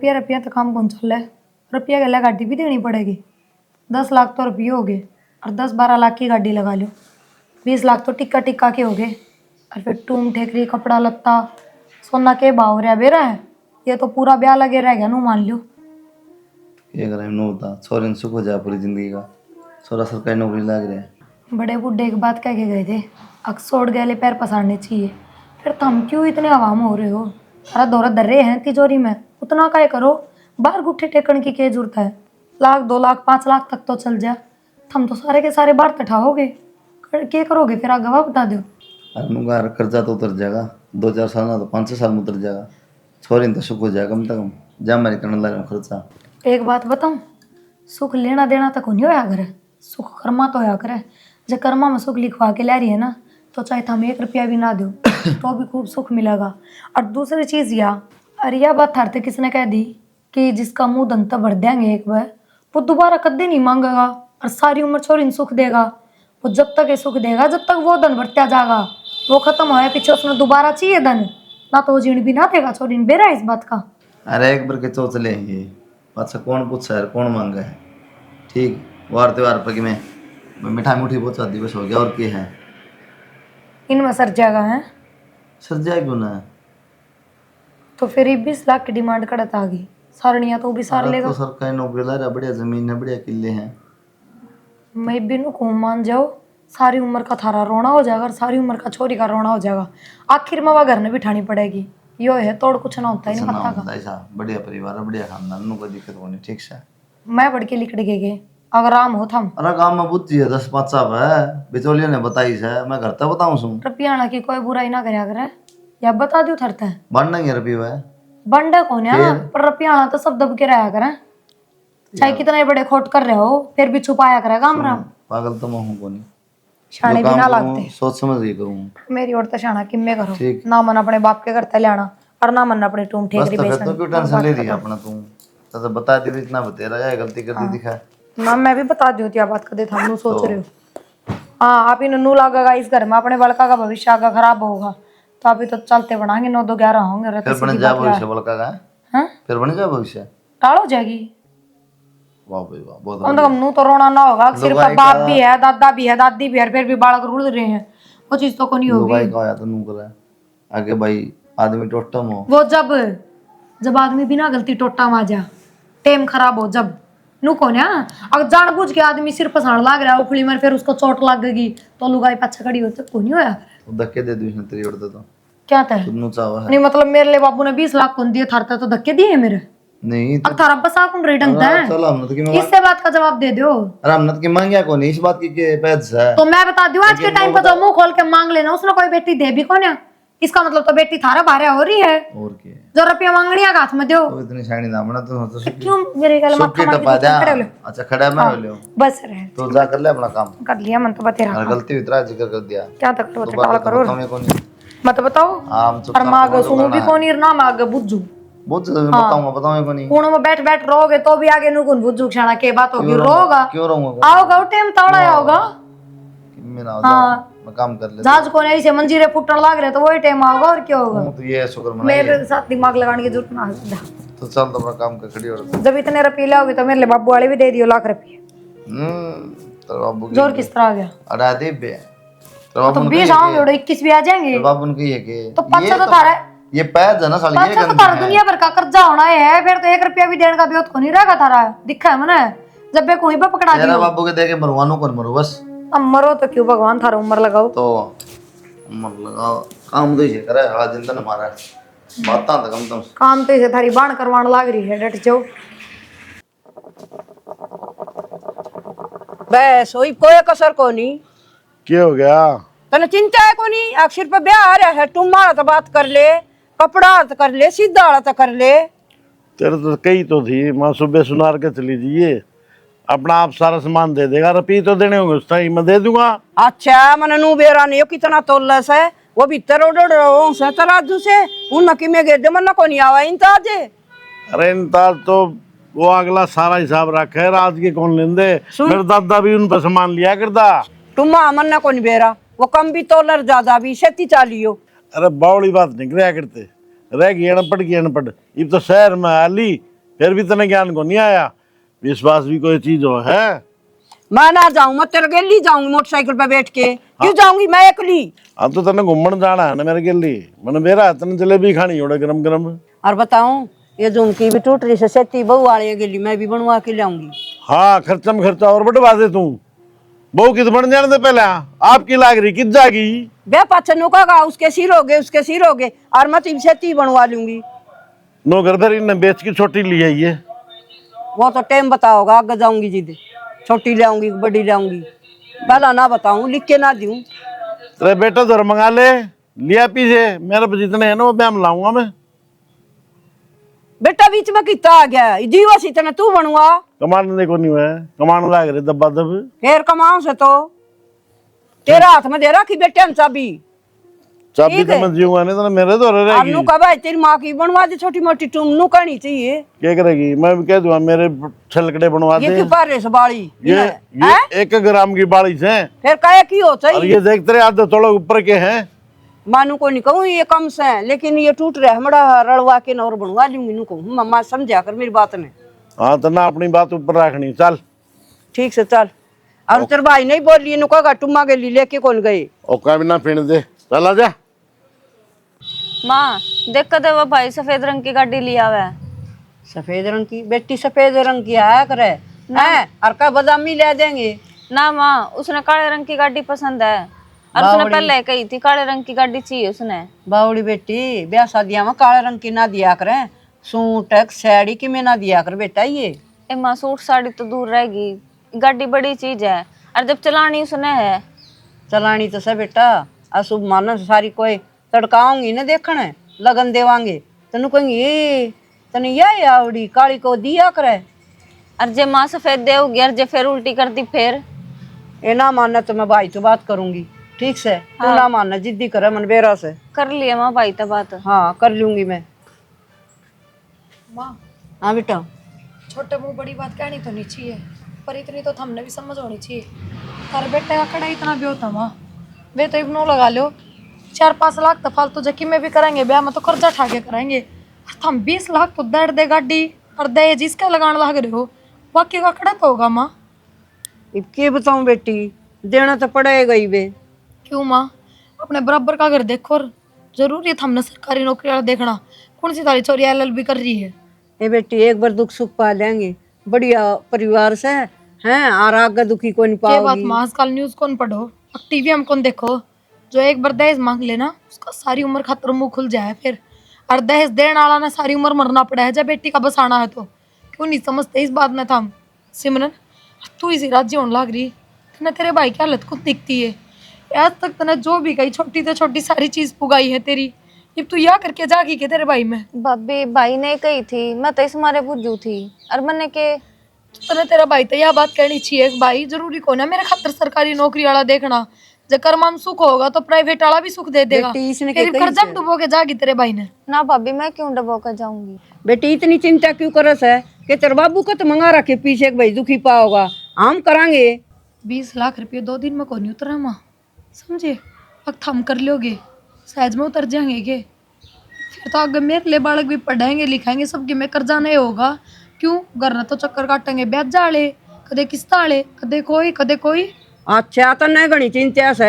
रुपया रुपया तो काम कौन चल रहा है। रुपया के लिए गाड़ी भी देनी पड़ेगी। 10 लाख तो रुपये हो गए और 10-12 लाख की गाड़ी लगा लो। 20 लाख तो टिक्का टिक्का के हो गए। और फिर टूम ठेकरी कपड़ा लत्ता सोना के भाव रहा बेरा है। ये तो पूरा ब्याह लगे रह गया नू मान लो। ये करे नो होता छोरे सुख हो जाए पूरी जिंदगी का। छोरा सरकारी नौकरी लग रहा है। बड़े बुड्ढे एक बात कह के गए थे, अक्सोड़ गए पैर पसारने चाहिए। फिर तुम क्यों इतने आवाम हो रहे हो। सारा दौरा दर्रे हैं तिजोरी में, उतना काय करो। बाहर गुट्ठे टेकन की क्या जरूरत है। 1 लाख 2 लाख 5 लाख तक तो चल जा। तुम तो सारे के सारे बाहर तठाओगे, क्या करोगे फिर आगे बता दो। अनुगार कर्जा तो उतर जाएगा 2-4 साल ना तो 5-6 साल में उतर जाएगा। छोरी तो सुख हो जाएगा कम से कम जा मेरी करने लगा खर्चा। एक बात बताऊं, सुख लेना देना तक नहीं होया करे, सुख कर्मा तो होया करे। जब कर्मा में सुख लिखवा के ला रही है ना तो चाहे तुम 1 रुपया भी ना दो तो भी खूब सुख मिलेगा। और दूसरी चीज अरे यह बात थारते किसने कह दी कि जिसका मुंह दंता भर देंगे एक बार वो दोबारा कदे नहीं मांगेगा और सारी उम्र छोरी सुख देगा। वो जब तक ये सुख देगा जब तक वो धन बढ़ता जाएगा। वो खत्म होया पीछे उसने दोबारा चाहिए धन ना तो वो जीण भी ना देगा। छोरी बेरा इस बात का। अरे एक बार के चोच ले ये अच्छा कौन पूछा है कौन मांगा है। ठीक वार त्योहार पर कि मैं मिठाई मुठी पहुँचा दी बस हो गया और क्या है। इनमें सर जाएगा है सर जाए क्यों ना। तो फिर 20 लाख की डिमांड करत आ गई। सारणिया तो भी सार लेगा। तो सरकारी नौकरी ला रहा बढ़िया जमीन है बढ़िया किले हैं। मैं बिनु को मान जाओ सारी उम्र का थारा रोना हो जाएगा और सारी उम्र का छोरी का रोना हो जाएगा। आखिर में वह घर में बिठानी पड़ेगी। यो है तोड़ कुछ ना होता है पत्ता का। ऐसा बढ़िया परिवार है बढ़िया खानदान नु कोई दिक्कत होनी ठीक से। मैं बढ़ के लिखड़ गए अगर आराम हो थम। अरे काम में बुद्धि है 10-5 साहब है बिचौलिया ने बताई से मैं घर तक बताऊं सुन। रुपया की कोई बुराई ना करया करे या बता दो थरते बनना ही रुपये है बंडा कौन है पर रुपया तो सब दब के रहा करे। चाहे कितना बड़े खोट कर रहे हो फिर भी छुपाया करेगा हमरा। पागल तो मैं हूं कोनी शाणे भी ना लागते सोच समझ के करूं। मेरी और तो शाना किम्मे करो ना मन अपने बाप के करते लेना और ना मन अपने टूम ठेकरी बेचना। तो क्यों टेंशन ले रही है अपना तू तो बता दी इतना बतेरा जाए गलती कर दी दिखा ना मैं भी बता दी होती बात कर दे था हम सोच रहे हो। हाँ आप ही नू लगेगा इस घर में अपने बड़का का भविष्य आगे खराब होगा तो अभी तो चलते बढ़ाएंगे 9-2-11 होंगे। फिर बन जा भविष्य बड़का का हैं फिर बन जा भविष्य टाल हो जाएगी। वाह भाई वाह बहुत कम तो नू तो रोना ना होगा। सिर्फ बाप भी है दादा भी है दादी भी है फिर भी बालक रुड़ रहे हैं वो चीज तो को नहीं होगी। भाई का तो नू करे आगे भाई आदमी टोटम हो वो जब आदमी बिना गलती टोटा माजा टेम खराब हो जब नू को ना अगर जानबूझ के आदमी सिर पसाण लाग रहा है उखली में फिर उसको चोट लगेगी तो लुगाई पाछे खड़ी हो तो नहीं होया धक्के दे दूं तेरी ओर तो क्या था सुनना चाहो है नहीं मतलब मेरे लिए बाबू ने 20 लाख कौन दिए थारता तो धक्के दिए मेरे नहीं अब थारा बसा कौन रेट ढंगता है। चलो हमने तो की इससे बात का जवाब दे दो। अरे हमने तो की मांगिया को नहीं इस बात की के पैद है तो मैं बता दूं आज के टाइम पर जो मुंह खोल के मांग लेना उसने कोई बेटी दे भी कौन है। इसका मतलब तो बेटी थारा भारे हो रही है और क्या जो रुपया मांगनिया हाथ में दो तो इतनी शानी ना बना तो क्यों मेरे गले सुख के टपा जा अच्छा खड़ा मैं हो लियो बस रहे तो जा कर ले अपना काम कर लिया मन तो बतेरा अरे गलती इतना जिक्र कर दिया क्या तक तो टाल करो हमें को नहीं मत बताओ हम चुप और मांग सुनो भी कौन ना मांग बुझू बहुत बताऊंगा को नहीं कोणों में बैठ बैठ रोगे तो भी आगे नुकुन बुझू क्षणा के बात होगी रोगा क्यों रहूंगा आओगा टाइम ताड़ा आओगा मैं ना हाँ मैं काम कर ले जहाज को नहीं से मंजीरे फुटने लग रहे तो वही टाइम आओगा और क्या होगा। तो ये शुक्र मना मेरे साथ दिमाग लगाने की जरूरत ना तो चल तो अपना काम कर खड़ी और जब इतने रुपये लाओगे तो मेरे लिए बाबू वाले भी दे दियो लाख रुपये। तो बाबू जोर किस तरह आ गया अड़ा दे बे तो 20 आओगे और 21 भी आ जाएंगे बाबू ने कही के तो 500 तो तारा ये पैद है ना साली ये तो तारा दुनिया भर का कर्जा होना है फिर तो 1 रुपया भी देने का भी को नहीं रहेगा थारा दिखा है मैंने जब बे कोई पे पकड़ा दियो बाबू के देके मरवानो कौन मरो बस अब मरो तो क्यों भगवान थारा उम्र लगाओ तो उम्र लगाओ काम तो ही करे आज दिन तो हमारा बातां तो कम काम तो इसे थारी बाण करवाने लाग रही है डट जाओ बस वही कोई कसर को नहीं। क्या हो गया तने चिंता है को नहीं आखिर पे ब्याह आ रहा है तुम मारा तो बात कर ले कपड़ा तो कर ले सीधा वाला तो कर ले। तेरे तो कही तो थी माँ सुबह सुनार के चली जाइए अपना आप सारा सामान दे देगा रुपये तो देने होंगे उस टाइम मैं दे दूंगा। अच्छा मैंने नू बेरा नहीं कितना तोलस है वो भीतर उड़ से तराजू से उन की में गेदे मन को नहीं आवा इन ताजे। अरे इंताज तो वो अगला सारा हिसाब रखा है रात के कौन लेंदे मेरे दादा भी उन पर सामान लिया करता तुम मन को नहीं बेरा वो कम भी तोलर ज्यादा भी खेती चालियो। अरे बावड़ी बात नहीं कराया करते रह गई अनपढ़ की अनपढ़ ये तो शहर में आली फिर भी तने ज्ञान को नहीं आया। विश्वास भी कोई चीज हो है। मैं ना जाऊं, मैं तेरे गेली जाऊंगी मोटरसाइकिल पे बैठ के। क्यों जाऊंगी मैं अकेली? अब तो तने घूमने जाना है ना मेरे के लिए। मैंने मेरा तने जलेबी खानी होड़े गरम गरम। और बताऊं, ये झुमकी भी टूट रही से बहू वाली गेली, मैं भी बनवा के लाऊंगी। हाँ, खर्चा में खर्चा और बढ़वा दे तू। बहू कित बन जाने दे पहले। आपकी लाग रही कित जागी। बे पाचन का उसके सिर हो गए, उसके सिर हो गए, और मैं तीन से बनवा लूंगी। नो घर फिर इन्हें बेच की छोटी ली आई है। वो तो टाइम बताओगा, आगे जाऊंगी जिद छोटी ले आऊंगी बड़ी ले आऊंगी, पहला ना बताऊं, लिख के ना दूं। तेरे बेटा तो मंगा ले लिया पीछे। मेरे पे जितने है ना वो ब्याम लाऊंगा मैं। बेटा बीच में कितना आ गया, जीवस इतना तू बनवा। कमान देखो नहीं हुआ है, कमान लाग रहे दब्बा दब। फिर कमाओ से तो तेरा हाथ में दे रखी बेटे चाबी। चाबी तो मैं जीऊंगा नहीं तो मेरे तो रहेगी। अनु का भाई तेरी माँ की बनवा दे छोटी मोटी, तुम नु करनी चाहिए। क्या करेगी? मैं भी कह दूंगा मेरे छलकड़े बनवा ये दे। क्यों पारे से बाड़ी ये 1 ग्राम की बाड़ी से। फिर कहे की हो और चाहिए। ये देख तेरे आधे थोड़ा ऊपर के हैं। मानू को नहीं कहूँ ये कम से है, लेकिन ये टूट रहा है, हमारा रड़वा के और बनवा लूंगी। नु कहूँ मम्मा समझा कर मेरी बात ने। हाँ तो ना अपनी बात ऊपर रखनी। चल ठीक से चल। और तेरे भाई नहीं बोली, नु कहा टुम्मा के लिए लेके कौन गए। ओका भी ना पीने दे। चल आजा। माँ देख कदे वो भाई सफेद रंग की गाड़ी लिया हुआ है। सफेद रंग की? बेटी सफेद रंग की आया करे है, और का बदामी ले देंगे ना माँ, उसने काले रंग की गाड़ी पसंद है और उसने पहले कही थी काले रंग की गाड़ी चाहिए उसने। बावड़ी बेटी, ब्याह शादियां में काले रंग की ना दिया करें, सूट साड़ी की में ना दिया कर बेटा। ये माँ सूट साड़ी तो दूर रहेगी, गाड़ी बड़ी चीज है और जब चलानी उसने है। चलानी तो से बेटा, अशुभ मानस सारी कोई तड़काऊंगी ना देखने, लगन देवांगे तनु कहेंगे ये तने या आवड़ी काली को दिया करे। और जे माँ सफेद देगी और जे फिर उल्टी कर दी फिर। ये ना मानना तो मैं भाई तो बात करूंगी, ठीक से? तू ना मानना, जिद्दी करे मन बेरा से। कर लिया माँ भाई तो बात। हाँ कर लूंगी मैं। माँ हाँ बेटा, छोटे मुंह बड़ी बात कहनी तो नहीं चाहिए, पर इतनी तो हमने भी समझ होनी चाहिए। तारे बेटे का कड़ा इतना भी होता माँ, वे तो इग्नोर लगा लो। 4-5 लाख तो फालतू जकी में भी करेंगे, ब्याह में तो कर्जा उठा के करेंगे। हम 20 लाख तो दर दे गाड़ी और दहेज इसका लगाने लग रहे हो, बाकी का कड़ा तो होगा माँ। अब क्या बताऊं बेटी, देना तो पड़ेगा ही बे। क्यों माँ? अपने बराबर का घर देखो, और जरूरी है हमने सरकारी नौकरी वाला देखना। कौन सी तारी चोरी LLB कर रही है? ए बेटी, एक बार दुख सुख पा लेंगे, बढ़िया परिवार से हैं, और आगे दुखी को नहीं ये बात पाओगी। माँ, आजकल न्यूज कौन पढ़ो, टीवी हम कौन देखो। जो एक बार दहेज मांग लेना उसका सारी उम्र खातर मुंह खुल जाए फिर। और दहेज देने वाला ने सारी उम्र मरना पड़ा है जब बेटी का बसाना है तो। क्यों नहीं समझते इस बात में? था सिमरन तू इसी राज्य होने लग रही न, तेरे भाई की हालत खुद दिखती है। आज तक तने जो भी कही छोटी से छोटी सारी चीज पुगाई है तेरी, अब तू या करके जागी के तेरे भाई में। भाभी भाई ने कही थी, मैं तो इस मारे बुझू थी और मैंने के तने तेरा भाई तो यह बात कहनी चाहिए, भाई जरूरी कौन है मेरे खातर सरकारी नौकरी वाला देखना। जब कर्मा में सुख होगा तो प्राइवेट वाला भी सुख दे देगा। बेटी, इसने फिर क्या कर्जा में डुबो के जागी तेरे भाई ने। ना भाभी मैं क्यों डबो कर जाऊंगी। बेटी इतनी चिंता क्यों करस है कि तेरे बाबू को तो मंगा रखे पीछे भाई दुखी पाओगा, हम करांगे। 20 लाख रुपये 2 दिन में कौन नहीं उतरा माँ, समझे? वक्त हम कर लोगे सहज में उतर जाएंगे के? फिर तो आगे मेरे लिए बालक भी पढ़ाएंगे लिखाएंगे, सबके में कर्जा नहीं होगा। क्यों? घर तो चक्कर काटेंगे ब्याज जाले, कदे किस्ता आले, कदे कोई। अच्छा तो नहीं घनी चिंता से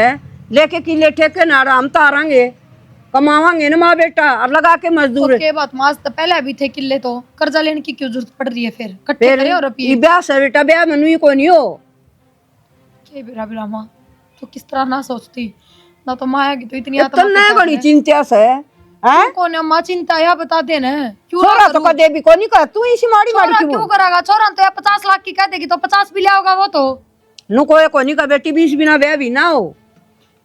लेके किले ठेके ना आराम तो आरांगे, कमावांगे ना माँ बेटा, और लगा के मजदूर। तो के बात माँ तो पहले अभी थे किले, तो कर्जा लेने की क्यों जरूरत पड़ रही है? फिर इकट्ठे करे और रुपये। ये ब्याह से बेटा, ब्याह में को नहीं हो के बिरा माँ तो किस तरह ना सोचती ना, तो माँ आएगी तो इतनी तो नहीं घनी चिंता से हैं। कौन है माँ चिंता या बता देना क्यों? छोरा तो कदे भी को नहीं कर, तू इसी माड़ी माड़ी छोरा क्यों करागा? छोरा तो 50 लाख की कह देगी तो 50 भी लिया होगा वो तो। नु को नहीं का बेटी 20 बिना ब्याह भी ना हो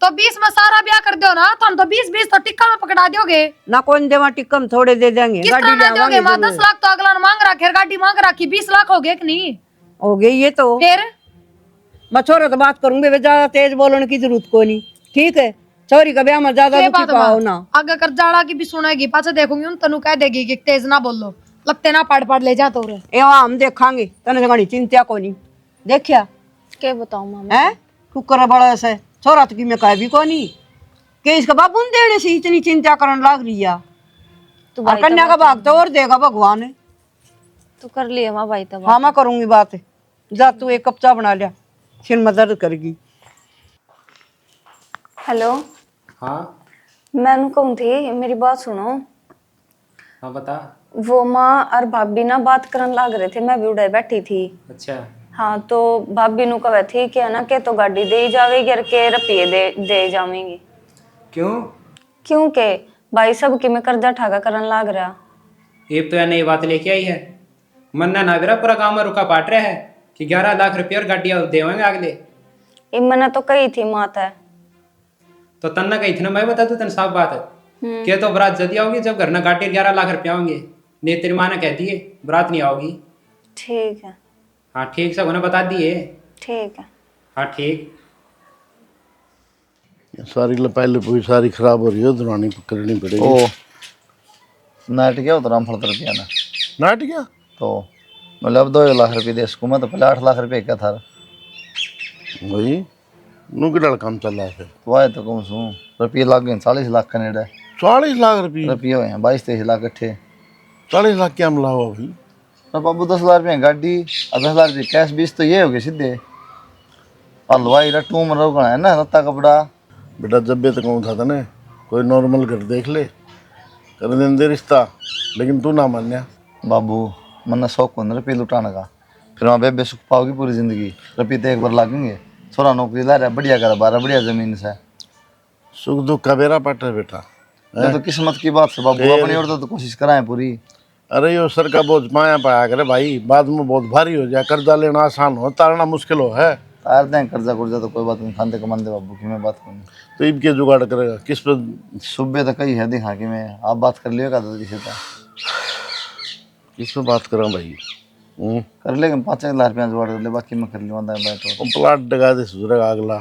तो 20 में सारा ब्याह कर दो ना, तुम तो 20 तो टिक्का में पकड़ा दोगे ना। कौन देवा टिक्कम थोड़े दे देंगे, किस तरह ना दोगे माँ? 10 लाख तो अगला ने मांग रखा है, गाड़ी मांग रखी, 20 लाख हो गए कि नहीं हो गई? ये तो फिर मैं छोरा तो बात करूंगे, ज्यादा तेज बोलने की जरूरत को नहीं, ठीक है? छोरी का ब्याह में ज्यादा दुखी पाओ ना। आगे कर जाड़ा की भी सुनेगी, पाछे देखूंगी उन तनु कह देगी कि तेज ना बोलो, लगते ना पाड़ ले जा तो रे। हम देखांगे, तने घनी चिंता को नहीं देखिया क्या बताऊं मामा है कुकर बड़ा से छोरा तो की मैं कह भी को नहीं कि इसका बाबू ने देने से इतनी चिंता करने लग रही है। तू और कन्या का भाग तो और देगा भगवान। तू कर लिया माँ भाई तब। हाँ मैं करूंगी बात, जा तू एक कप चाय बना लिया, फिर मैं दर्द करेगी। हेलो, हाँ मैं कहूँ थी मेरी बात सुनो। हाँ बता। वो माँ और भाभी ना बात करने लग रहे थे, मैं भी उड़े बैठी थी। अच्छा हाँ तो भाभी नु कहे थी कि है ना के तो गाड़ी दे ही जावेगी और के रुपये दे जावेंगी। क्यों? क्योंकि भाई सब कि मैं कर्जा ठाका करन लाग रहा। ये तो यार नई बात लेके आई है। मन्ना ना बेरा पूरा काम में रुका पाट रहा है कि 11 लाख रुपये और गाड़ियाँ देवेंगे अगले। मैंने तो कही थी माता है। तो तन्ना कही थी ना, मैं बता दूं तन साफ बात है कि तो बरात जल्दी आओगी जब घर ना गाड़ी 11 लाख रुपया होंगे। ने तेरी माँ ने कहती है बरात नहीं आओगी। ठीक है। हाँ ठीक सब उन्हें बता दिए। ठीक है। हाँ ठीक। सारी लपाई लपुई सारी खराब हो रही है, दुरानी करनी पड़ेगी। ओ नाट क्या होता राम फलत रुपया ना नाट क्या तो मतलब 2 लाख रुपये दे सकूँ मैं, तो पहले 8 लाख रुपये क्या था भाई नू किड़ा काम चल रहा है। तो आए तो कम सू रुपये लाग गए 40 लाख कनेडा 40 लाख रुपये रुपये हुए हैं 22-23 लाख इकट्ठे। 40 लाख क्या मिला हुआ भाई? और बाबू 10 लाख रुपये गाड़ी और 10 लाख रुपये कैश 20 तो ये हो गए सीधे। हलवाई रट्टू में रोकना है ना, रत्ता कपड़ा। बेटा जब भी तक था ना कोई नॉर्मल घर देख ले कर दें दे रिश्ता, लेकिन तू ना मान्या। बाबू मन शौक होना रुपये लुटाने का, फिर वहाँ बेबे सुख पाओगी पूरी जिंदगी। रुपये तो एक बार लागेंगे। छोरा नौकरी ला रहा है, बढ़िया कर बारह बढ़िया जमीन से। सुख दुख का बेरा पाट है बेटा। ये तो किस्मत की बात है बाबू, अपनी ओर तो कोशिश कराएं पूरी। अरे यो सर का बोझ माया पाया करे भाई, बाद में बहुत भारी हो जाए। कर्जा लेना आसान हो, तारना मुश्किल हो है। तार दें कर्जा कुर्जा तो कोई बात नहीं, खाते कमाते बाबू की मैं बात करूँ तो इनके जुगाड़ करेगा किस पे? सुबह तो कही है दिखा कि मैं आप बात कर लिएगा तो किसी का किस पे बात करा भाई? कर लेंगे 5 लाख रुपया जुगाड़ कर ले, बाकी मैं कर लूँगा बैठ। वो प्लाट डगा दे सुधरेगा अगला,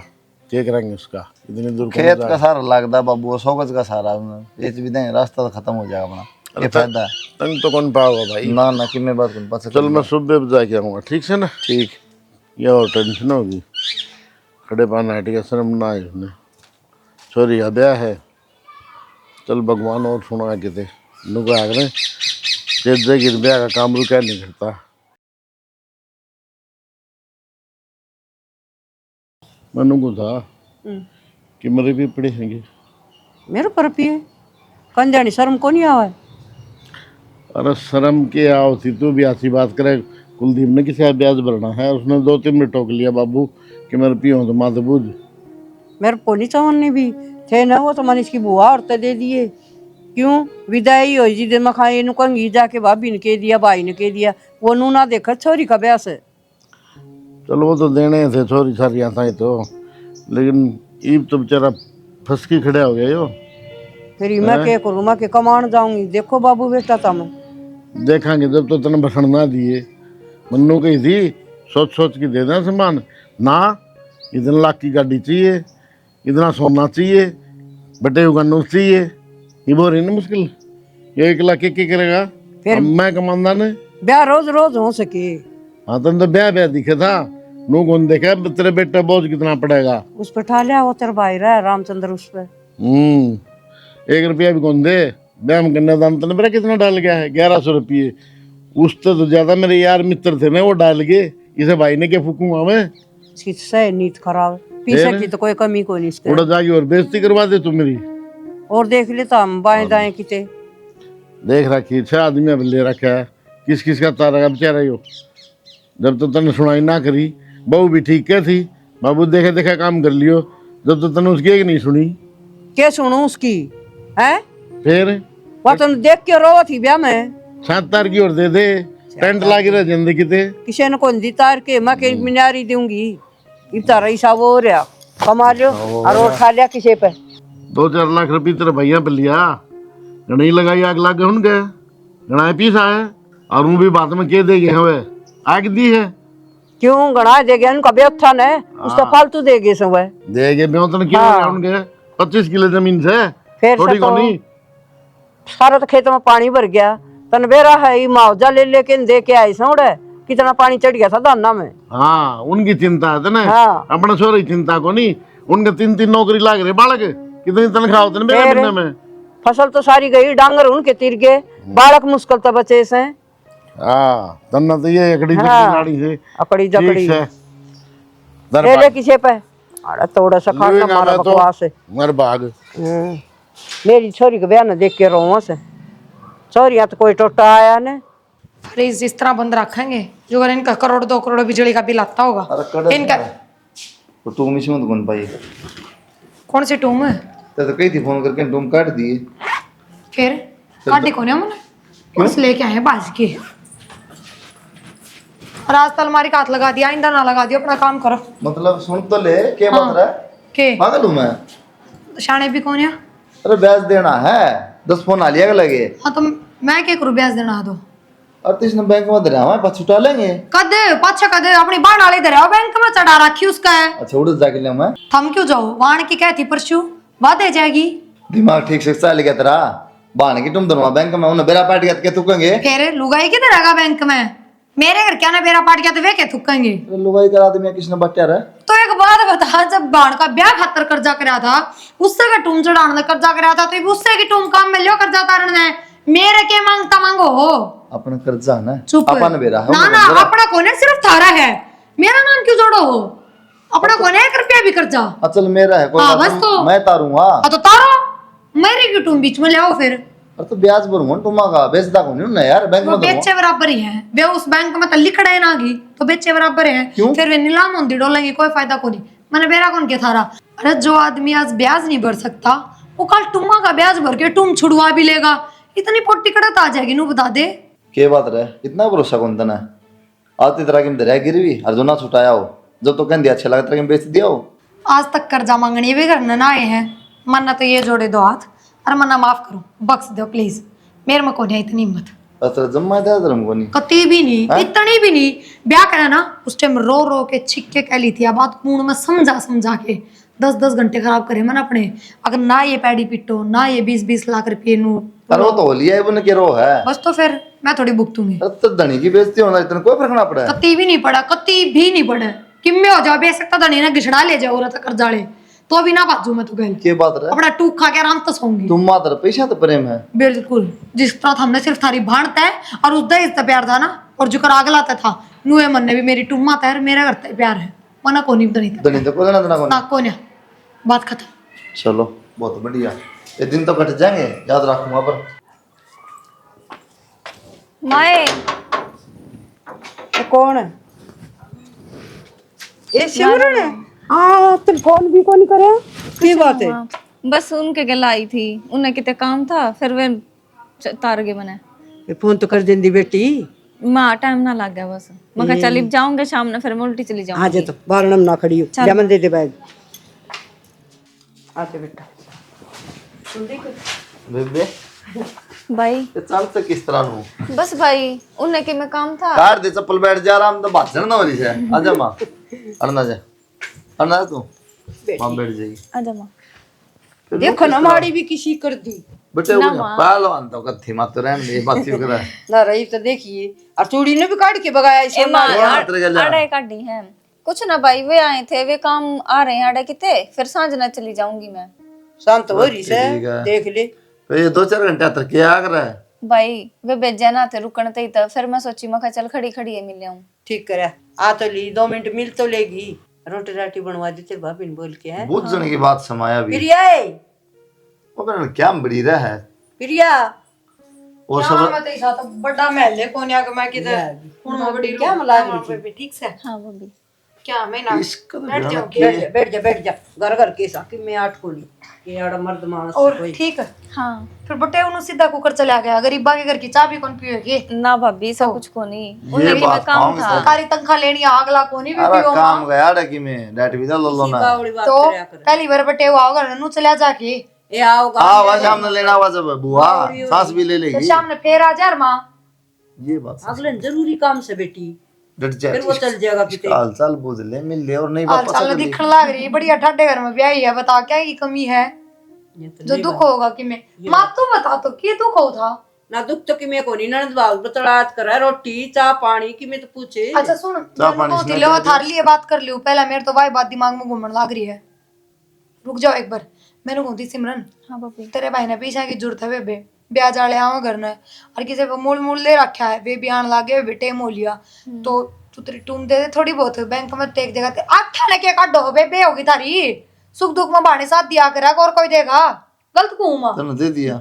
क्या करेंगे उसका? इतनी दूर कौन खेत जाए? का सारा लागदा बाबू, सौगज का सारा बेच भी देंगे, रास्ता तो खत्म हो जाएगा अपना। ये फायदा है तंग तो कौन पाओगा भाई? ना ना कि मैं बात करूँ पास। चल मैं सुबह जाके आऊँगा, ठीक से ना? ठीक। ये और टेंशन होगी खड़े पाना हट गया, शर्म ना आई उसने। सॉरी ब्याह है, चल भगवान और सुना के थे नुको आगरे तेज गिर ब्याह का काम रुका नहीं करता। मनु को था कि मेरे भी पड़े होंगे मेरे पर पिए कन जानी शर्म को नहीं आवा है। अरे शर्म के आओ थी, तू भी ऐसी बात करे। कुलदीप ने किसी ब्याज भरना है, उसने 2-3 मिनट टोक लिया बाबू कि मेरे पियो तो माते बूझ। मेरे पोनी चवन्ने भी थे ना, वो तो मैंने इसकी बुआ औरतें दे दिए। क्यों विदाई हो जी दिन मखा इन कंगी जाके भाभी ने कह दिया भाई ने कह दिया, वो नू ना देखा छोरी का ब्याह से। चलो वो तो देने थे छोरी सारी था तो, लेकिन ईब तो बेचारा फंस के खड़ा हो गया यो। फिर मैं क्या करूँ, मैं के कमान जाऊंगी। देखो बाबू बेटा तुम देखेंगे जब तो तने बसण ना दिए। मन्नू कही थी सोच सोच के दे दें सामान ना, इतने लाख की गाड़ी चाहिए, इतना सोना चाहिए, बटे उगन्नू चाहिए। ये बोल रही ना मुश्किल, ये 1 लाख की करेगा फिर अब मैं कमांदा ने ब्याह रोज रोज हो सके। हाँ तुम तो ब्याह ब्याह दिखे था, नू कौन देखा तेरे बेटा बोझ कितना पड़ेगा। उस पर ठा लिया वो तेरा भाई रहा रामचंद्र उस पर। 1 रुपया भी कौन दे। ब्याह में कन्यादान तने मेरा कितना डाल गया है? 1100 रुपये। उससे तो ज्यादा मेरे यार मित्र थे ना, वो डाल गए। इसे भाई ने क्या फूकूंगा मैं? इसकी सही नीत खराब, पीछे की तो कोई कमी कोई नहीं इसके। उड़ा जागी और बेइज्जती करवा दे तू मेरी। और देख लेता हम बाएं दाएं किते देख रखी 6 आदमी अब ले रखा है, किस किस का तारा बेचारा हो। जब तो तने सुनाई ना करी, बहू भी ठीक क्या थी, बाबू देखे देखा काम कर लियो। जब तो तने उसकी एक नहीं सुनी, क्या सुनू उसकी है? फिर वो तुम देख के रो थी ब्याह में। 7 तार की और दे दे, टेंट लागी रह जिंदगी ते। किसी ने कौन दी तार के मैं के मिनारी दूंगी। इतना रईसा वो रहा कमा लियो और खा लिया किसी पे। 2-4 लाख रुपये तेरे भैया पे लिया, गणई लगाई आग लागे उन गए गणाए पीसा है। और वो भी बात में कह देगे हवे आग दी है। क्यों गणा देगे उनका बेथा ने उसका फालतू देगे सब है देगे बेतन क्यों उनके 25 किलो जमीन से फिर थोड़ी से तो कोनी। सारा तो खेत में पानी भर गया। तन बेरा है ये मुआवजा ले लेके दे के आई सौड़े, कितना पानी चढ़ गया था दाना में। हाँ उनकी चिंता है ना, हाँ। अपना छोरी चिंता को नहीं। उनके 3-3 नौकरी लाग रहे बालक, कितनी तनख्वाह होती है मेरे महीने में। फसल तो सारी गई, डांगर उनके तिर गए, बालक मुश्किल तो बचे से। हाँ तन्ना तो ये एकड़ी से हाँ। गाड़ी से अकड़ी जकड़ी ठीक है ले ले किसे पे अरे थोड़ा सा खाना मारा बकवास है मर भाग मेरी छोरी के बयान देख के रो से छोरिया तो कोई टोटा आया ने फ्रिज इस तरह बंद रखेंगे जो अगर इनका 1-2 करोड़ बिजली का बिल आता होगा अरे कड़क इनका तो तू मिशन मत कौन पाई कौन सी टूम है तो कही थी फोन करके तुम काट दिए फिर काटी कौन है मैंने उस लेके आए बाज के और आज तो अलमारी का हाथ लगा दिया आइंदा ना लगा दियो अपना काम करो मतलब सुन तो ले क्या बात रहा है के पागल हूँ मैं शाने भी कौन है अरे ब्याज देना है 10 फोन आ लिया के लगे हाँ तो मैं क्या करूँ ब्याज देना दो और तो इसने बैंक में धरा हमारे पास छुटा लेंगे कद पाछा कद अपनी बाण वाले इधर आओ बैंक में चढ़ा रखी उसका है अच्छा उड़ जाके ले मैं थम क्यों जाओ वाण की क्या थी परसों बात है जाएगी दिमाग ठीक से चल गया तेरा बहाने की तुम दोनों बैंक में उन्हें बेरा पार्टी के थूकेंगे फिर लुगाई किधर आएगा बैंक में मेरे घर क्या ना बेरा पाट गया तो वे क्या थूकेंगे लुगाई करा दे मैं किसने बच्चा रहा तो एक बात बता जब बाण का ब्याह खातर कर्जा कराया था उससे का टूम चढ़ाने का कर्जा कराया था तो उससे की टूम काम में लियो कर्जा तारण ने मेरे के मांगता मांगो हो अपना कर्जा ना चुप अपन बेरा ना ना अपना कोने सिर्फ थारा है मेरा नाम क्यों जोड़ो हो अपना कोने 1 रुपया भी कर्जा अचल मेरा है कोई हाँ, बात बस नहीं, तो। मैं तारूंगा तो तारो मेरे की टूम बीच में ले आओ फिर और तो ब्याज भरूंगा तुम्हारा बेचदा कौन ना यार बैंक वो में दूंगा बेचे बराबर ही है वे उस बैंक में तो लिखड़ा है ना गी तो बेचे बराबर है क्यों? फिर वे नीलाम होंदी डोलेंगे कोई फायदा को नहीं मैंने बेरा कौन के थारा अरे जो आदमी आज ब्याज नहीं भर सकता वो कल टुम्मा का ब्याज भर के टुम छुड़वा भी लेगा इतनी पोटी कड़त आ जाएगी नू बता दे के बात रहे इतना भरोसा कौन तना आती तरह की दरिया गिरवी और जो ना छुटाया हो जब तो कहते अच्छा लगा तरह बेच दिया हो आज तक कर्जा मांगने भी करने ना आए हैं मन्ना तो ये जोड़े दो हाथ और मन्ना माफ करो बख्श दो प्लीज मेरे में कौन है इतनी हिम्मत अच्छा जम्मा था धर्म को नहीं कती भी नहीं इतनी भी नहीं ब्याह करा ना उस टाइम रो रो के छिक्के कह ली थी अब बात पूर्ण में समझा समझा के 10-10 घंटे खराब करे मन अपने अगर ना ये पैडी पिटो ना ये 20-20 लाख रुपये नू अरे वो तो हो लिया है वो के रो है बस तो फिर मैं थोड़ी भुगतूंगी अरे तो धनी की बेइज्जती होना इतना कोई फर्क ना पड़ा है कती भी नहीं पड़ा कती भी नहीं पड़ा किम्मे हो जाओ बेच सकता धनी ना घिसड़ा ले जाओ रहा कर्जाले तो भी ना बाजू मैं तो गई के बात रहे अपना टूक खा के आराम तो सोऊंगी तुम मात्र पैसा तो प्रेम है बिल्कुल जिस तरह था हमने सिर्फ थारी भाणता है और उस दहेज का प्यार था ना और जो कर आग लाता था नुए मन ने भी मेरी टुम्मा था मेरा करता है प्यार है मना को नहीं धनी था धनी तो कोई ना देना ना को बात खत्म चलो बहुत बढ़िया ये दिन तो कट जाएंगे याद रखूंगा पर माए तो कौन है ये सिमरन है हाँ तुम फोन भी कौन करे की बात है बस उनके गला आई थी उन्हें कितने काम था फिर वे तार गए बने ये फोन तो कर देंदी बेटी माँ टाइम ना लग गया बस मैं कहा चली जाऊंगे शाम में फिर मैं उल्टी चली आ जाऊंगी जा तो बारणम ना खड़ी हो जमन दे दे बैग आते बेटा बेबे भाई ये चल से किस तरह नु बस भाई उन्हें के में काम था कार दे चप्पल बैठ जा आराम तो भाषण ना हो रही है आजा मां अरना जा अरना तू मां बैठ जाएगी आजा माँ देखो ना हमारी भी किसी कर दी बेटे वो पहलवान तो कथी मत रहन दे बात क्यों करा ना रही तो देखिए और चूड़ी ने भी काट के बगाया ए माँ अड़े काटी है कुछ ना भाई वे आए थे वे काम आ रहे हैं अड़े किते फिर सांझ ना चली जाऊंगी मैं शांत हो रही से ठीक है। देख ले तो ये 2-4 घंटे तक क्या कर रहा है भाई वे बेजा ना थे रुकन ते तब फिर मैं सोची मैं कहा चल खड़ी खड़ी है मिल आऊं ठीक करे आ तो ली 2 मिनट मिल तो लेगी रोटी राटी बनवा दी तेरे भाभी ने बोल के है बुझ जने की बात समाया भी प्रिया वो कहने क्या बड़ी रहा है प्रिया और सब मैं तो साथ बड़ा महल है कोन्या का मैं किधर हूं मैं बड़ी क्या मला रही थी ठीक से हाँ भाभी क्या मैं ना इसका तो बैठ जाओ बैठ जा घर घर के साकी में 8 खोली ये आड़ा मर्द मानस और कोई ठीक है हाँ फिर बटे उन्होंने सीधा कुकर चला गया गरीबा के घर की चाबी कौन पिएगी ना भाभी सब कुछ को नहीं ये उन्हें के में बात काम काम था सरकारी तनख्वाह लेनी है अगला को नहीं भी अरे पियो काम गया डकी में डेट भी तो लो ना बावड़ी बात तो करया कर पहली बार बटे हुआ होगा नु चला जाके ए आओगा हाँ वह शाम ने लेना हुआ जब बुआ सांस भी ले फिर लेगी शाम ने फेर आ जा मां ये बात अगले जरूरी काम से बेटी डट जा फिर वो चल जाएगा किते हाल चाल बुझ ले मिल ले और नहीं हाल वापस चाल दिखने लग रही बढ़िया ठाडे घर में ब्याही है बता क्या की कमी है ये तो जो दुख होगा कि मैं मां तू बता तो की दुख हो था ना दुख तो कि मैं कोनी ननद बाल बतड़ात करा रोटी चाय पानी की मैं तो पूछे अच्छा सुन चाह पानी तो लो थार लिए बात कर लियो पहला मेरे तो वाई बात दिमाग में घूमने लग रही है रुक जाओ एक बार मैंने कहती सिमरन हाँ भाभी तेरे भाई ने पीछा की जरूरत है बेबे ब्याज वाले आओ घर ने और किसी को मूल मूल ले रखा है, वे भी आने लागे बेटे मोल लिया तो तू तेरी टूम दे दे थोड़ी बहुत बैंक में टेक देगा ते आठा ने के काटो बेबे होगी थारी सुख दुख में बाणे साथ दिया करा और कोई देगा गलत कहूं तने दे दिया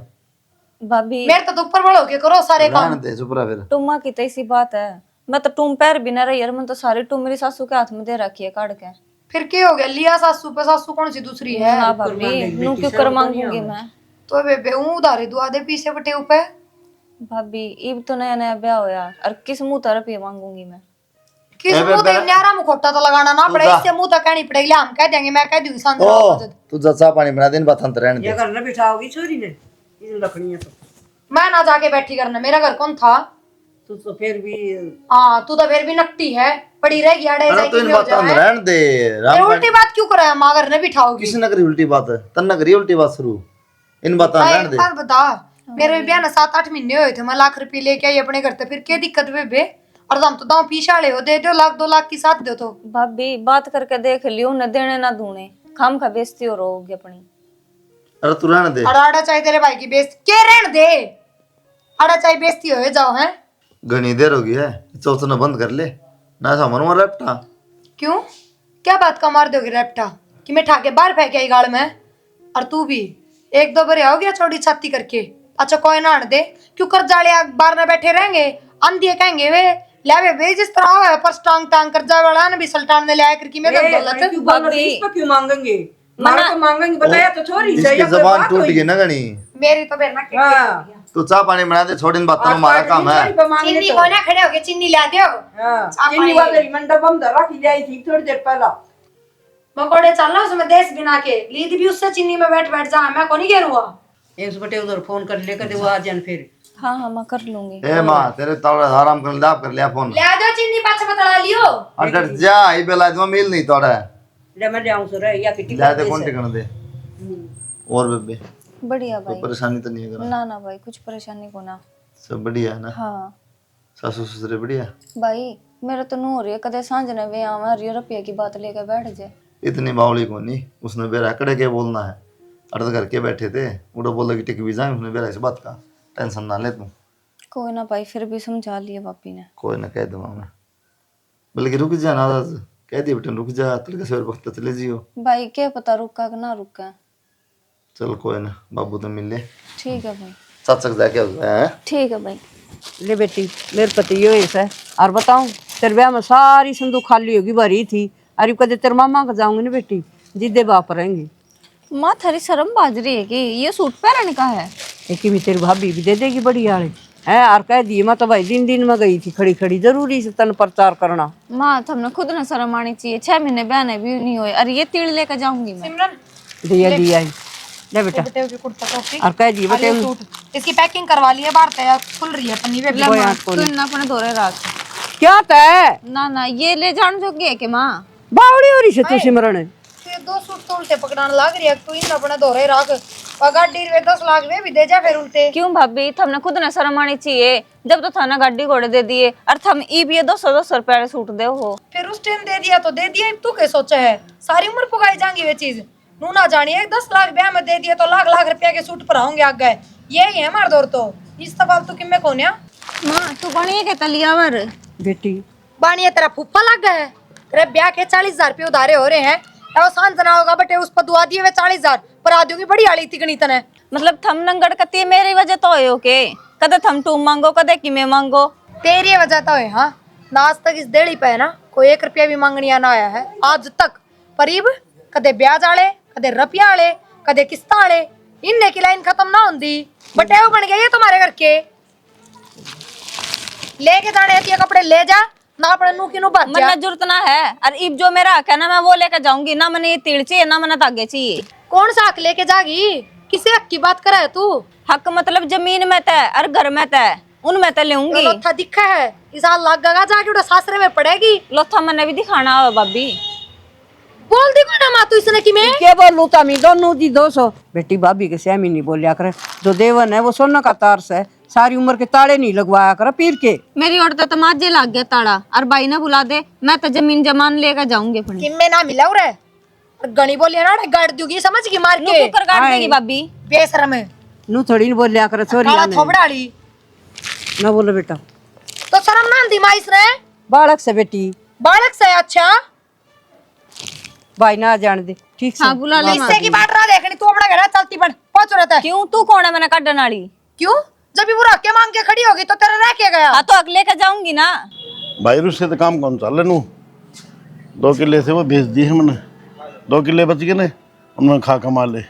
भाभी मेरे तो ऊपर बड़ो के करो सारे काम रहने दे चुप रहा फिर। टुम्मा की तो ऐसी बात है, मैं तो टुम पैर भी ना रही यार, मैं तो सारी टुम मेरी सासू के हाथ में दे रखी है काट के। फिर क्या हो गया लिया सासू पे, सासू कौन सी दूसरी है? हाँ भाभी नू क्यों कर मांगूंगी मैं। तो बेबे हूं उधारे दुआ दे पीछे बटे ऊपर। भाभी इब तो नया नया ब्याह होया और किस मुंह तरफ ये मांगूंगी मैं। किस मुंह ते न्यारा मुखोटा तो लगाना ना पड़े, इससे मुंह तक कहनी पड़ेगी, हम कह देंगे मैं कह दूंगी सांझ ओ तू जा चाह पानी बना दे, इन बातों तो रहने ये दे। घर में बिठाओगी छोरी ने इन लकड़ियां तो मैं ना जाके बैठी करना, मेरा घर कौन था? तू तो फिर भी हाँ तू तो फिर भी नकटी है, पड़ी रहेगी आड़े अरे तो इन बातों तो रहने दे। ये उल्टी बात क्यों कराया माँ घर ने बिठाओगी? किसी ने करी उल्टी बात, तन्ने करी उल्टी बात शुरू, इन बातों भाई, रहने दे। एक बात बता, मेरे ब्याह ना 7-8 महीने हुए थे, मैं लाख रुपए लेके आई अपने घर, तो फिर क्या दिक्कत बेबे? और हम तो दांव पीछे वाले हो, दे दो लाख 2 लाख की साथ दो तो। भाभी बात करके देख लियो, न देने ना दूने, खाम खा बेइज्जती हो रहोगी अपनी। अरे तू रहने दे। और आड़ा चाहे तेरे भाई की बेइज्जती के रहने दे, आड़ा चाहे बेइज्जती हो जाओ हैं। घनी देर होगी है, चौथना बंद कर ले ना सामान मार रपटा। क्यों क्या बात का मार दोगे रैप्टा कि मैं ठाके बाहर फेंक आई गाड़ में? और तू भी 1-2 बार हो गया छोटी छाती करके। अच्छा कोई ना आने दे, क्यों कर जाले बाहर में बैठे रहेंगे, अंधिए कहेंगे वे ले वे जिस तरह है पर टांग टांग कर जा वाला ने भी सल्टान ने ले करके मैं दौलत क्यों बोलो इस पर क्यों मांगेंगे? मार को मांगेंगे बताया तो छोरी से इसकी जबान टूट गई ना घनी। मेरी तो बेर ना हां तू चाह पानी बना दे, छोड़ इन बातों में, हमारा काम है। चीनी को ना खड़े होके चीनी ला दो। हां चीनी वाले मंडप हम धरा की जाई थी थोड़ी देर पहला। मकोड़े चल रहा उसमें देश बिना के लीद भी उससे चीनी में बैठ बैठ जा, मैं को नहीं घेरूंगा। एक बटे उधर फोन कर लेकर दे वो आ जान फिर। हाँ हाँ मैं कर लूंगी। ए मां तेरे तोड़ा आराम कर ले, आप कर लिया फोन। ले दो चीनी पाछे बतला लियो। अडर जा ई बेला दो मिल नहीं तोड़ा ले मैं जाऊं सो रे या किटी ले दे कौन टिकन दे। और बेबे बढ़िया तो भाई। परेशानी तो नहीं है करा? ना ना भाई कुछ परेशानी को ना। सब बढ़िया है ना? हाँ सासू ससुरे बढ़िया? भाई मेरा तो नूर है, कदे सांझ ने वे आवा रुपये की बात लेकर बैठ जाए। इतनी बावली को नहीं, उसने बेरा कड़े के बोलना है। अर्ध करके बैठे थे, उड़ो बोला कि टिक भी जाए, उसने बेरा इस बात का टेंशन ना ले तू। कोई ना भाई फिर भी समझा लिया बापी ने। कोई ना कह दूंगा मैं, बल्कि रुक जा ना, कह दिया बेटा रुक जा, तड़के सवेर वक्त चले जियो। भाई क्या पता रुका कि ना रुका। चल कोई ना, बाबू तो मिल ले, ठीक है भाई। सच जाके है। ठीक है भाई। ले बेटी मेरे पति यो ऐसा है। और बताऊं तेरे ब्याह में सारी संदूक खाली होगी भरी थी, अरे कदे तेरे मामा का जाऊंगी ना बेटी, जिद्दे बाप रहेंगे। माँ थारी शर्म बाज रही है कि ये सूट पहनने का है? एक ही तेरी भाभी भी दे देगी बड़ी आले है। और कह दी मैं तो भाई दिन दिन में गई थी खड़ी खड़ी, जरूरी से तन प्रचार करना। माँ तुमने खुद ना शर्म आनी चाहिए, 6 महीने बहने भी नहीं हुए, अरे ये तीड़ लेकर जाऊंगी मैं। सिमरन दिया दिया ले बेटा। बेटे की कुर्ता टोपी और कह दी और ये बेटे सूट इसकी पैकिंग करवा ली है, बाहर तैयार खुल रही है पन्नी में। कोई हाथ को तू नहीं। इतना अपने दौरे रात क्या तय ना ना ये ले जान जोगी है कि माँ? बावड़ी हो रही से तू सिमरन। तो ये 2 सूट तो उल्टे पकड़ाने लाग रही है, तू इन अपने दोरे रख और गाड़ी वे 10 लाख वे भी दे जा फिर उल्टे। क्यों भाभी तुमने खुद ना शर्म आनी चाहिए, जब तो थाना गाड़ी घोड़े दे दिए और तुम ईब ये 200 रुपये सूट दे हो। फिर उस टाइम दे दिया तो दे दिया, तू क्या सोचा है सारी उम्र पुगाई जाएंगी वे चीज? नू ना जानिए 10 लाख ब्याह में दे दिया तो लाख लाख रुपया के सूट पर आऊंगे आगे, यही है हमारे दौर। तो इस सवाल तू किम्मे कोन्या माँ तू बनिए के तलियावर बेटी बानिया तेरा फूफा लग गया है, तेरे ब्याह के 40,000 रुपये उधारे हो रहे हैं, वो शांत ना होगा बटे उस पर दुआ दिए वे 40,000 पर आ दूंगी बड़ी आली तिगनी तने। मतलब थम नंगड़ कती मेरी वजह तो हो के कदे थम टूम मांगो कदे कि मैं मांगो। तेरी वजह तो है। हाँ ना आज तक इस देड़ी पे है ना कोई 1 रुपया भी मांगनिया ना आया है आज तक। परीब कदे ब्याज आले, कदे रुपया आले, कदे किस्त आले, इनने की लाइन खत्म ना होंदी। बटे वो बन गया ये तुम्हारे घर के, लेके जाने हैं कपड़े ले जा ना अपने नू की नू बात जा। मन्ना जरूरत ना है और इब जो मेरा हक है ना मैं वो लेकर जाऊंगी, ना मैंने ये तीड़ चाहिए ना मैंने धागे चाहिए। कौन सा हक लेके जागी? किसे हक की बात कर रहा है तू? हक मतलब जमीन में तय और घर में तय, उनमें तय लेऊंगी। लोथा दिखा है इस हाल लग गगा जाके उड़ा सासरे में पड़ेगी। लोथा मैंने भी दिखाना हो भाभी। बोल दी कोई ना माँ तू इसने कि मैं क्या बोलूं तमी दोनों दी 200 बेटी भाभी के सहमी नहीं बोलिया करे। जो देवन है वो सोना का तारस है, सारी उम्र के ताड़े नहीं लगवाया कर पीर के। मेरी औरत तो माजे लग गया ताड़ा और भाई ने बुला दे, मैं तो जमीन जमान लेकर जाऊंगी अपनी। कि मैं ना मिला रे गणी बोलिया ना गाड़ दूंगी समझ की मार के। कर काट देगी भाभी। बेशरम है नू थोड़ी न बोलिया कर छोरी काला थोबड़ाड़ी ना बोलो बेटा तो शर्म ना आंदी माइस रे बालक से बेटी बालक से अच्छा भाई ना जान दे ठीक से हाँ बुला ले इससे की बाट रहा देखनी तू अपना घर चलती बन पहुंच रहता है क्यों तू कौन है मैंने काटने वाली क्यों जब भी वो रख के मांग के खड़ी होगी तो तेरा रह के गया हाँ तो अगले का जाऊंगी ना भाई उससे तो काम कौन चल नू 2 किले से वो भेज दिए हमने 2 किले बच गए ने उनमें खा कमा ले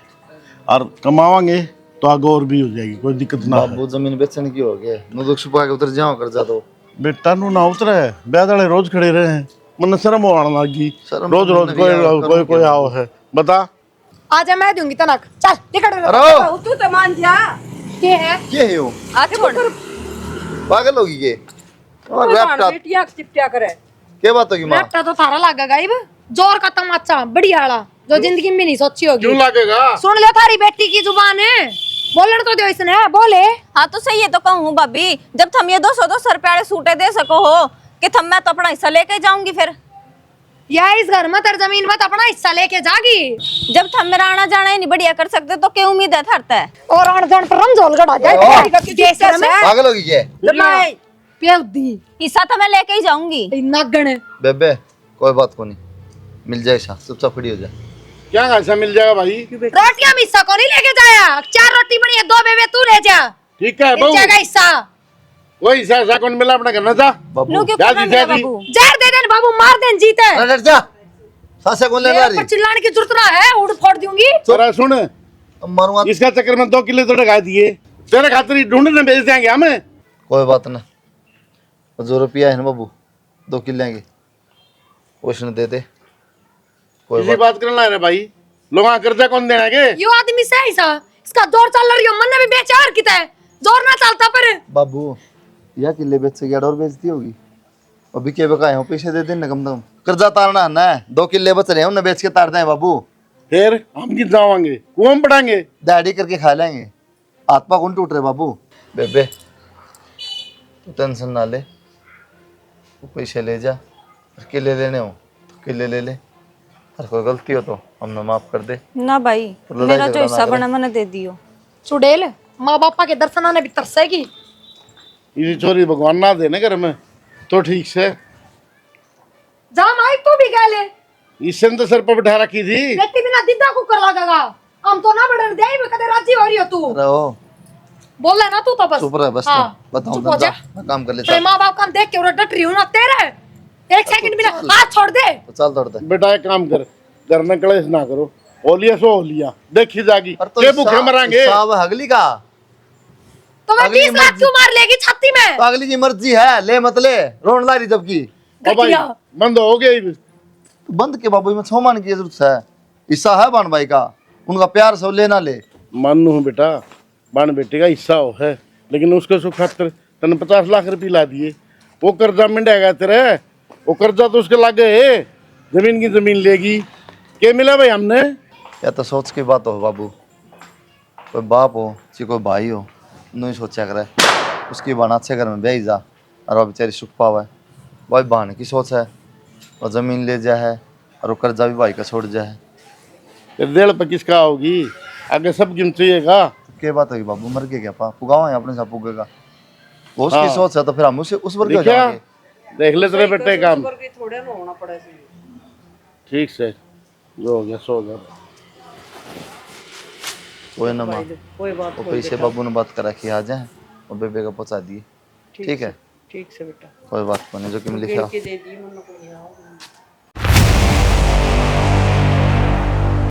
और कमावांगे तो आगे और भी हो जाएगी कोई दिक्कत ना है। बाबू जमीन बेचने की हो गया नु दुख छुपा के उधर जाओ कर जा दो बेटा नू ना उतरे ब्याह वाले रोज खड़े रहे हैं मन शर्म आने लगी शर्म रोज रोज तो नहीं कोई कोई आओ है बता आज मैं दूंगी तनक चल निकल अरे तू तो मान जा के है ये है वो आ छोड़ पागल होगी के और लैपटॉप बेटिया चिपटिया करे क्या बात होगी माँ लैपटॉप तो थारा लगा गाइब जोर का तमाचा बढ़िया वाला जो जिंदगी में नहीं सोची होगी क्यों लगेगा सुन लो थारी बेटी की जुबान है बोलने तो दो इसने बोले हाँ तो सही है तो कहूँ भाभी जब थम ये 200 रुपए वाले सूटे दे सको हो कि थम मैं तो अपना हिस्सा लेके जाऊंगी फिर या इस घर में तेरे जमीन में तो अपना हिस्सा लेके जागी जब थम मेरा आना जाना ही नहीं बढ़िया कर सकते तो क्या उम्मीद है थरता है और आन जान पर रमजोल गड़ा जाए देश में पागल होगी क्या पेउदी हिस्सा तो मैं लेके ही जाऊंगी नागण बेबे कोई बात को नहीं मिल जाए सा चुपचाप खड़ी हो जा क्या ऐसा मिल जाएगा भाई रोटियां में हिस्सा को नहीं लेके जाया 4 रोटी बनी है 2 बेबे तू ले जा ठीक है मिल बहू जाएगा हिस्सा वही ऐसा कौन मिला अपना करना था बाबू नो क्यों दादी, करना मेरा दादी। बाबू जहर दे देन बाबू मार देन जीते अरे डर जा सासे कौन ले मेरे जा ऊपर रही चिल्लाने की जरूरत ना है उड़ फोड़ दूंगी जरा सुन मरुआ इसका चक्कर में 2 किले तो ढका दिए तेरे खातिर ढूंढने भेज देंगे हमें कोई बात ना जो रुपया है ना बाबू 2 किले के क्वेश्चन दे दे कोई इसी बात करना है रे भाई लोग कर्जा कौन देना है के यो आदमी सही सा इसका जोर चल रही हो मन ने भी बेचा और किता है जोर ना चलता पर बाबू या किले बेच से क्या और बेचती होगी अभी के बकाए हो पैसे दे देना कम से कम कर्जा तारना है ना 2 किले बच रहे हैं उन्हें बेच के तार दें बाबू फिर हम कित जावांगे कुआं में पड़ांगे दाढ़ी करके खा लेंगे हाथ पा कौन टूट रहे बाबू बेबे तू टेंशन ना ले तू पैसे ले जा किले लेने हो तो किले ले ले और कोई गलती हो तो हमने माफ कर दे ना भाई तो लड़ाई मेरा जो झगड़ा ना हिस्सा करें। बना मैंने दे दियो चुड़ैल माँ बापा के दर्शन आने भी तरसेगी इसी चोरी भगवान ना देने घर में तो ठीक से जा माई तू भी गए ले इससे तो सर पर बिठा रखी थी बेटी बिना दिद्दा को कर लगागा हम तो ना बढ़न दे भी कदे राजी हो रही हो तू अरे ओ बोल रहा ना तू तो बस चुप रह बस हाँ, बताओ चुप हो जा मैं काम कर लेता तेरे माँ बाप का देख के और डट रही हूँ ना तेरे 1 सेकंड भी ना हाथ छोड़ दे तो चल दौड़ते बेटा एक काम कर घर में कलेश ना करो ओलिया सो ओलिया देखी जागी और तो के भूखे मरांगे साहब हगली का तो मैं अगली 20 लाख क्यों मार लेगी छाती में तो अगली की मर्जी है ले मत ले रोन ला रही जबकि ओ भाई घटिया। बंद हो गया ही। तो बंद के बाबू में 6 मान की जरूरत है हिस्सा है बान भाई का उनका प्यार सब लेना ले मानू हूँ बेटा बाण बेटे का हिस्सा हो है लेकिन उसके सुख खातिर तने 50 लाख रुपये ला दिए वो कर्जा मिटेगा तेरे वो कर्जा तो उसके लागे है जमीन की जमीन लेगी क्या मिला भाई हमने या तो सोच की बात हो बाबू कोई बाप हो चाहे कोई भाई हो नहीं सोचा करे उसकी बहन अच्छे घर में भेज जा और वो बेचारी सुख पावा है भाई बहन की सोच है और जमीन ले जा है और वो कर्जा भी भाई का छोड़ जा है तेरे दिल पर किसका होगी आगे सब गिन चाहिएगा क्या बात होगी बाबू मर के क्या पा पुगावा है अपने साथ पुगेगा वो उसकी हाँ। सोच है तो फिर हम उस पर क्यों देखा जाएंगे देख ले तेरे बेटे काम थोड़े ना होना पड़े ठीक से जो हो गया सो हो गया कोई ना माँ कोई बात वो पैसे बाबू ने बात करा कि आ जाए और बेबे का पहुंचा दिए ठीक है ठीक से बेटा कोई बात नहीं जो कि लिखा के दे दी मन को